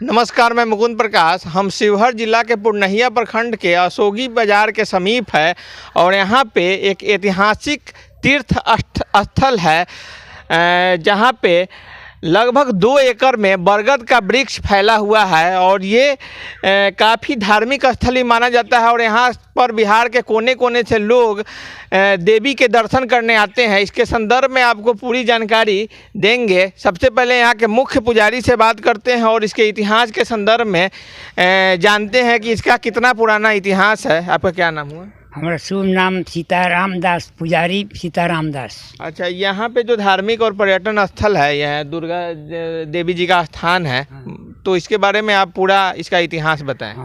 नमस्कार, मैं मुकुंद प्रकाश। हम शिवहर जिला के पुरनहिया प्रखंड के अशोगी बाजार के समीप है और यहाँ पे एक ऐतिहासिक तीर्थ स्थल है जहाँ पे लगभग 2 एकड़ में बरगद का वृक्ष फैला हुआ है और ये काफ़ी धार्मिक स्थल ही माना जाता है और यहाँ पर बिहार के कोने कोने से लोग देवी के दर्शन करने आते हैं। इसके संदर्भ में आपको पूरी जानकारी देंगे। सबसे पहले यहाँ के मुख्य पुजारी से बात करते हैं और इसके इतिहास के संदर्भ में जानते हैं कि इसका कितना पुराना इतिहास है। आपका क्या नाम हुआ? हमारा शुभ नाम सीताराम दास, पुजारी सीताराम दास। अच्छा, यहाँ पे जो धार्मिक और पर्यटन स्थल है, यह दुर्गा देवी जी का स्थान है। तो इसके बारे में आप पूरा इसका इतिहास बताएं।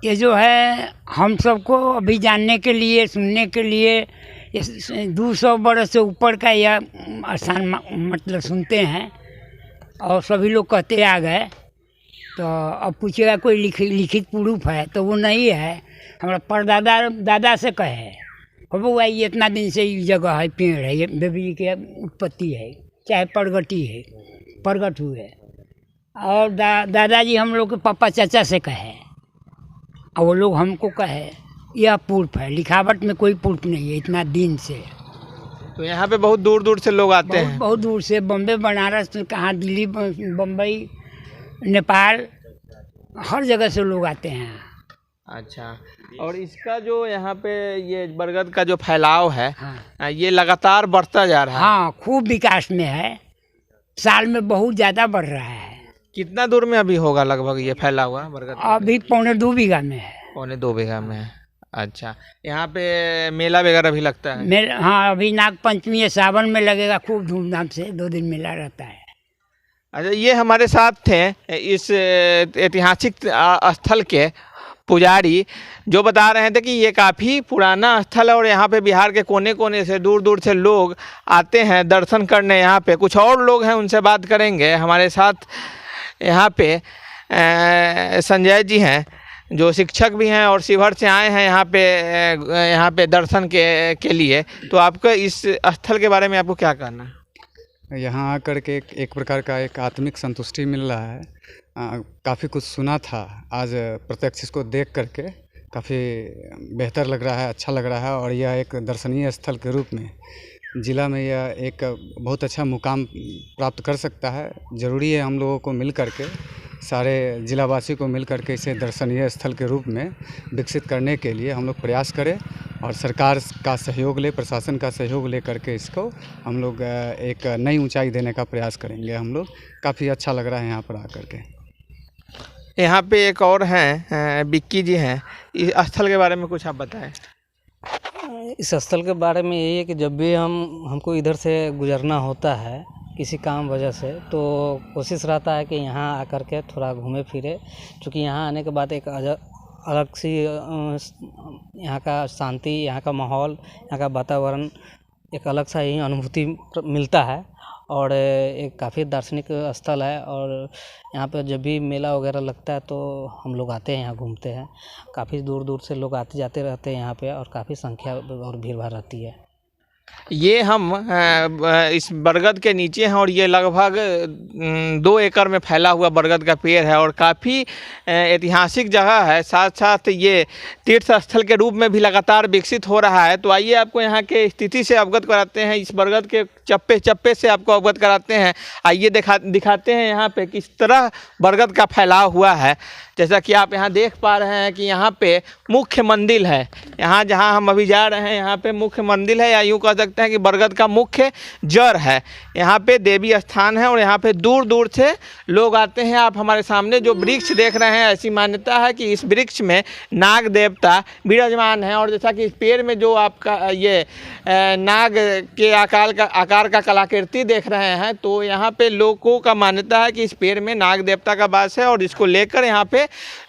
ये जो है हम सबको अभी जानने के लिए, सुनने के लिए 200 वर्ष से ऊपर का यह स्थान मतलब सुनते हैं और सभी लोग कहते आ गए। तो अब पूछेगा कोई लिखित प्रूफ है तो वो नहीं है। हमारा दादा से कहे हो वो ये इतना दिन से ये जगह है, पेड़ है, ये देवी जी की उत्पत्ति है, चाहे प्रगट हुए। और दादाजी हम लोग के पापा चाचा से कहे और वो लोग हमको कहे यह प्रूफ है। लिखावट में कोई प्रूफ नहीं है इतना दिन से। तो यहाँ पे बहुत दूर दूर से लोग आते हैं। बहुत दूर से, बम्बे, बनारस, कहाँ दिल्ली, बम्बई, नेपाल, हर जगह से लोग आते हैं। अच्छा, और इसका जो यहाँ पे ये बरगद का जो फैलाव है, हाँ, ये लगातार बढ़ता जा रहा है। हाँ, खूब विकास में है, साल में बहुत ज़्यादा बढ़ रहा है। कितना दूर में अभी होगा लगभग ये फैला हुआ बरगद? अभी 2.25 बीघा में है। 2.25 बीघा में है। अच्छा, यहाँ पे मेला वगैरह भी लगता है? हाँ, अभी नाग पंचमी है, सावन में लगेगा खूब धूमधाम से, 2 दिन मेला रहता है। अच्छा, ये हमारे साथ थे इस ऐतिहासिक स्थल के पुजारी, जो बता रहे थे कि ये काफ़ी पुराना स्थल है और यहाँ पे बिहार के कोने कोने से, दूर दूर से लोग आते हैं दर्शन करने। यहाँ पे कुछ और लोग हैं, उनसे बात करेंगे। हमारे साथ यहाँ पे संजय जी हैं, जो शिक्षक भी हैं और शिवहर से आए हैं यहाँ पे दर्शन के लिए। तो आपका इस स्थल के बारे में आपको क्या कहना है? यहाँ आकर के एक प्रकार का एक आत्मिक संतुष्टि मिल रहा है। काफ़ी कुछ सुना था, आज प्रत्यक्ष इसको देख करके काफ़ी बेहतर लग रहा है, अच्छा लग रहा है। और यह एक दर्शनीय स्थल के रूप में ज़िला में यह एक बहुत अच्छा मुकाम प्राप्त कर सकता है। ज़रूरी है हम लोगों को मिल करके, सारे ज़िलावासी को मिल करके इसे दर्शनीय स्थल के रूप में विकसित करने के लिए हम लोग प्रयास करें और सरकार का सहयोग ले, प्रशासन का सहयोग ले करके इसको हम लोग एक नई ऊंचाई देने का प्रयास करेंगे। हम लोग काफ़ी अच्छा लग रहा है यहाँ पर आकर के। यहाँ पे एक और हैं, बिक्की जी हैं। इस स्थल के बारे में कुछ आप बताएं। इस स्थल के बारे में यही है कि जब भी हमको इधर से गुजरना होता है किसी काम वजह से, तो कोशिश रहता है कि यहाँ आकर के थोड़ा घूमे फिरे, क्योंकि यहाँ आने के बाद एक अलग सी यहाँ का शांति, यहाँ का माहौल, यहाँ का वातावरण, एक अलग सा ही अनुभूति मिलता है और एक काफ़ी दार्शनिक स्थल है। और यहाँ पे जब भी मेला वगैरह लगता है तो हम लोग आते हैं, यहाँ घूमते हैं। काफ़ी दूर दूर से लोग आते जाते रहते हैं यहाँ पे और काफ़ी संख्या और भीड़ भाड़ रहती है। ये हम इस बरगद के नीचे हैं और ये लगभग 2 एकड़ में फैला हुआ बरगद का पेड़ है और काफ़ी ऐतिहासिक जगह है। साथ साथ ये तीर्थ स्थल के रूप में भी लगातार विकसित हो रहा है। तो आइए आपको यहाँ के स्थिति से अवगत कराते हैं, इस बरगद के चप्पे चप्पे से आपको अवगत कराते हैं। आइए दिखाते हैं यहाँ पे किस तरह बरगद का फैलाव हुआ है। जैसा कि आप यहाँ देख पा रहे हैं कि यहाँ पे मुख्य मंदिर है। यहाँ जहाँ हम अभी जा रहे हैं यहाँ पे मुख्य मंदिर है, या यूँ कह सकते हैं कि बरगद का मुख्य जड़ है। यहाँ पे देवी स्थान है और यहाँ पे दूर दूर से लोग आते हैं। आप हमारे सामने जो वृक्ष देख रहे हैं, ऐसी मान्यता है कि इस वृक्ष में नाग देवता विराजमान है। और जैसा कि इस पेड़ में जो आपका ये नाग के आकार का कलाकृति देख रहे हैं, तो यहाँ पे लोगों का मान्यता है कि इस पेड़ में नाग देवता का वास है और इसको लेकर यहाँ पे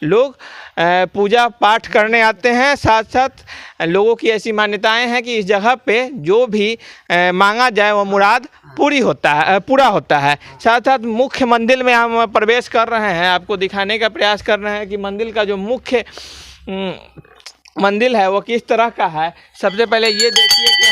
लोग पूजा पाठ करने आते हैं। साथ साथ लोगों की ऐसी मान्यताएं हैं कि इस जगह पे जो भी मांगा जाए वो मुराद पूरा होता है। साथ साथ मुख्य मंदिर में हम प्रवेश कर रहे हैं, आपको दिखाने का प्रयास कर रहे हैं कि मंदिर का जो मुख्य मंदिर है वो किस तरह का है। सबसे पहले ये देखिए कि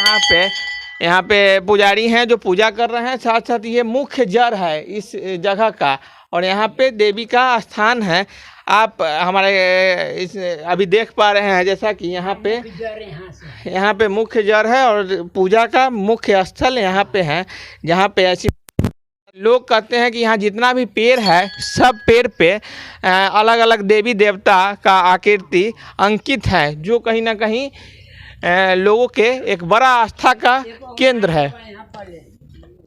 यहाँ पे पुजारी हैं जो पूजा कर रहे हैं। साथ साथ ये मुख्य जड़ है इस जगह का और यहाँ पे देवी का स्थान है। आप हमारे इस अभी देख पा रहे हैं जैसा कि यहाँ पे मुख्य जड़ है और पूजा का मुख्य स्थल यहाँ पे है, जहाँ पे ऐसी लोग कहते हैं कि यहाँ जितना भी पेड़ है सब पेड़ पे अलग अलग देवी देवता का आकृति अंकित है, जो कहीं ना कहीं लोगों के एक बड़ा आस्था का केंद्र है।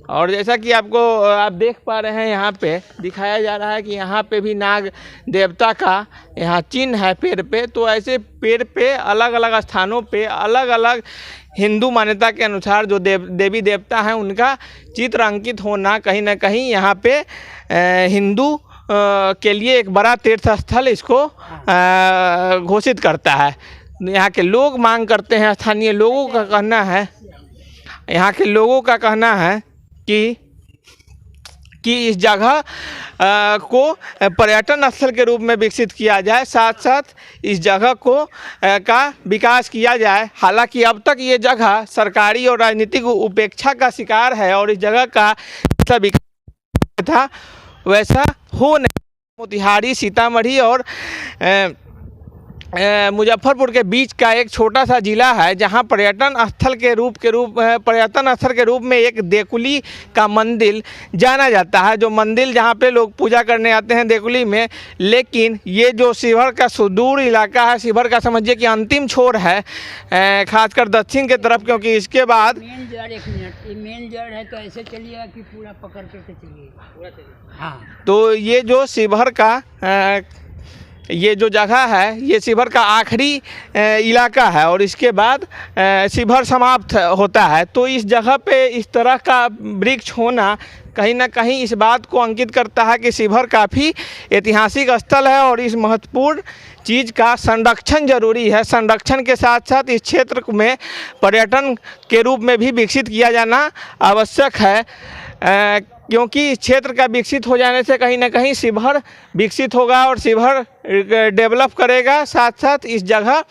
और जैसा कि आप देख पा रहे हैं यहाँ पे दिखाया जा रहा है कि यहाँ पे भी नाग देवता का यहाँ चिन्ह है पेड़ पे। तो ऐसे पेड़ पे अलग अलग स्थानों पे अलग अलग हिंदू मान्यता के अनुसार जो देवी देवता हैं उनका चित्र अंकित होना कहीं ना कहीं यहाँ पे हिंदू के लिए एक बड़ा तीर्थ स्थल इसको घोषित करता है। यहाँ के लोग मांग करते हैं, स्थानीय लोगों का कहना है, यहाँ के लोगों का कहना है कि इस जगह को पर्यटन स्थल के रूप में विकसित किया जाए, साथ साथ इस जगह को का विकास किया जाए। हालांकि अब तक ये जगह सरकारी और राजनीतिक उपेक्षा का शिकार है और इस जगह का जैसा विकास था वैसा हो नहीं। मोतिहारी, सीतामढ़ी और मुजफ्फरपुर के बीच का एक छोटा सा ज़िला है जहां पर्यटन स्थल के रूप में एक देकुली का मंदिर जाना जाता है, जो मंदिर जहां पे लोग पूजा करने आते हैं देकुली में। लेकिन ये जो शिवहर का सुदूर इलाका है, शिवहर का समझिए कि अंतिम छोर है, खासकर दक्षिण के तरफ, क्योंकि इसके बाद मेन जड़, एक मिनट, ये मेन जड़ है तो ऐसे चलिएगा कि पूरा पकड़ करके चलिएगा। हाँ, तो ये जो शिवहर का ये जो जगह है ये शिवहर का आखिरी इलाका है और इसके बाद शिवहर समाप्त होता है। तो इस जगह पे इस तरह का वृक्ष होना कहीं ना कहीं इस बात को अंकित करता है कि शिवहर काफ़ी ऐतिहासिक स्थल है और इस महत्वपूर्ण चीज़ का संरक्षण जरूरी है। संरक्षण के साथ साथ इस क्षेत्र में पर्यटन के रूप में भी विकसित किया जाना आवश्यक है, क्योंकि इस क्षेत्र का विकसित हो जाने से कहीं ना कहीं शिवहर विकसित होगा और शिवहर डेवलप करेगा। साथ साथ इस जगह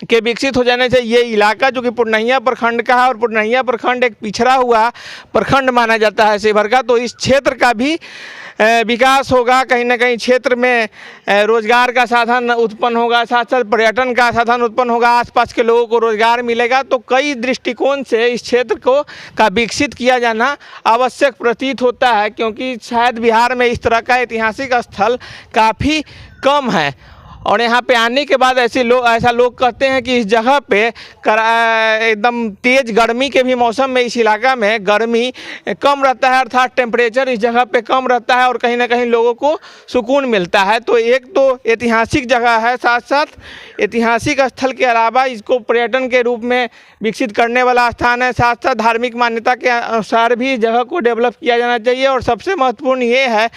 के विकसित हो जाने से ये इलाका जो कि पुरनहिया प्रखंड का है और पुरनहिया प्रखंड एक पिछड़ा हुआ प्रखंड माना जाता है शिवहर का, तो इस क्षेत्र का भी विकास होगा। कहीं ना कहीं क्षेत्र में रोजगार का साधन उत्पन्न होगा, साथ साथ पर्यटन का साधन उत्पन्न होगा, आसपास के लोगों को रोजगार मिलेगा। तो कई दृष्टिकोण से इस क्षेत्र का विकसित किया जाना आवश्यक प्रतीत होता है, क्योंकि शायद बिहार में इस तरह का ऐतिहासिक स्थल काफ़ी कम है। और यहाँ पे आने के बाद ऐसा लोग कहते हैं कि इस जगह पे एकदम तेज़ गर्मी के भी मौसम में इस इलाका में गर्मी कम रहता है, अर्थात टेम्परेचर इस जगह पे कम रहता है और कहीं ना कहीं लोगों को सुकून मिलता है। तो एक तो ऐतिहासिक जगह है, साथ साथ ऐतिहासिक स्थल के अलावा इसको पर्यटन के रूप में विकसित करने वाला स्थान है, साथ साथ धार्मिक मान्यता के अनुसार भी इस जगह को डेवलप किया जाना चाहिए। और सबसे महत्वपूर्ण ये है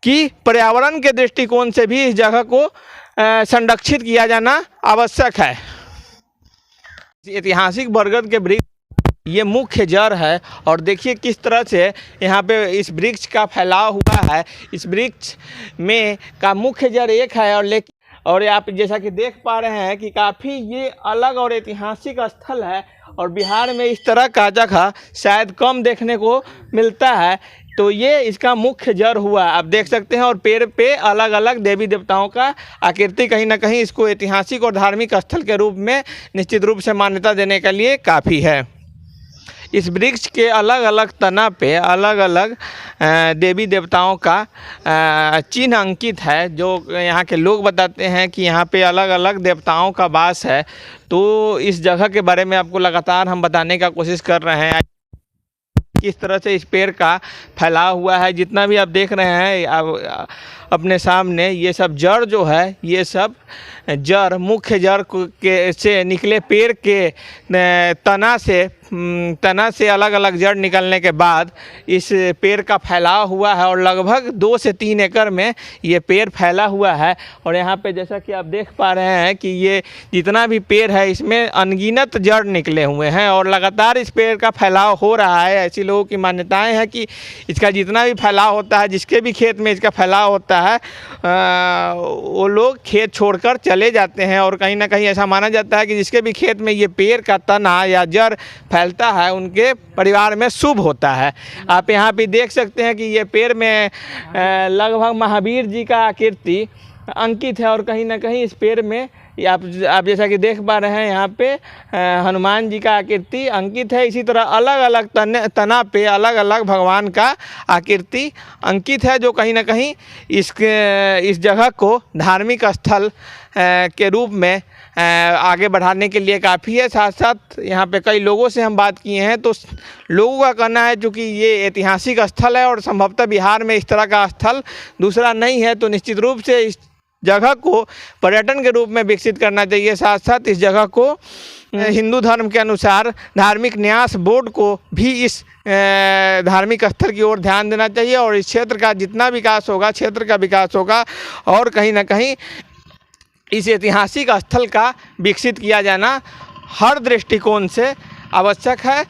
कि पर्यावरण के दृष्टिकोण से भी इस जगह को संरक्षित किया जाना आवश्यक है। ऐतिहासिक बरगद के वृक्ष ये मुख्य जड़ है और देखिए किस तरह से यहाँ पे इस वृक्ष का फैलाव हुआ है। इस वृक्ष में का मुख्य जड़ एक है और आप जैसा कि देख पा रहे हैं कि काफ़ी ये अलग और ऐतिहासिक स्थल है और बिहार में इस तरह का जगह शायद कम देखने को मिलता है। तो ये इसका मुख्य जड़ हुआ, आप देख सकते हैं। और पेड़ पे अलग अलग देवी देवताओं का आकृति कहीं ना कहीं इसको ऐतिहासिक और धार्मिक स्थल के रूप में निश्चित रूप से मान्यता देने के लिए काफ़ी है। इस वृक्ष के अलग अलग तना पे अलग अलग देवी देवताओं का चिन्ह अंकित है, जो यहाँ के लोग बताते हैं कि यहाँ पे अलग अलग देवताओं का वास है। तो इस जगह के बारे में आपको लगातार हम बताने का कोशिश कर रहे हैं किस तरह से इस पेड़ का फैलाव हुआ है। जितना भी आप देख रहे हैं अपने सामने, ये सब जड़ जो है, ये सब जड़ मुख्य जड़ के से निकले पेड़ के तना से अलग अलग जड़ निकलने के बाद इस पेड़ का फैलाव हुआ है और लगभग 2 से 3 एकड़ में ये पेड़ फैला हुआ है। और यहाँ पे जैसा कि आप देख पा रहे हैं कि ये जितना भी पेड़ है इसमें अनगिनत जड़ निकले हुए हैं और लगातार इस पेड़ का फैलाव हो रहा है। ऐसी लोगों की मान्यताएं हैं कि इसका जितना भी फैलाव होता है, जिसके भी खेत में इसका फैलाव होता है, वो लोग खेत छोड़कर चले जाते हैं। और कहीं ना कहीं ऐसा माना जाता है कि जिसके भी खेत में ये पेड़ का तना या जड़ फैलता है उनके परिवार में शुभ होता है। आप यहाँ पे देख सकते हैं कि ये पेड़ में लगभग महावीर जी का आकृति अंकित है और कहीं ना कहीं इस पेड़ में आप जैसा कि देख पा रहे हैं यहाँ पे हनुमान जी का आकृति अंकित है। इसी तरह अलग अलग तना पे अलग अलग भगवान का आकृति अंकित है, जो कहीं ना कहीं इस जगह को धार्मिक स्थल के रूप में आगे बढ़ाने के लिए काफ़ी है। साथ साथ यहाँ पे कई लोगों से हम बात किए हैं तो लोगों का कहना है चूँकि ये ऐतिहासिक स्थल है और संभवतः बिहार में इस तरह का स्थल दूसरा नहीं है, तो निश्चित रूप से इस जगह को पर्यटन के रूप में विकसित करना चाहिए। साथ साथ इस जगह को हिंदू धर्म के अनुसार धार्मिक न्यास बोर्ड को भी इस धार्मिक स्थल की ओर ध्यान देना चाहिए और इस क्षेत्र का जितना विकास होगा, क्षेत्र का विकास होगा और कहीं ना कहीं इस ऐतिहासिक स्थल का विकसित किया जाना हर दृष्टिकोण से आवश्यक है।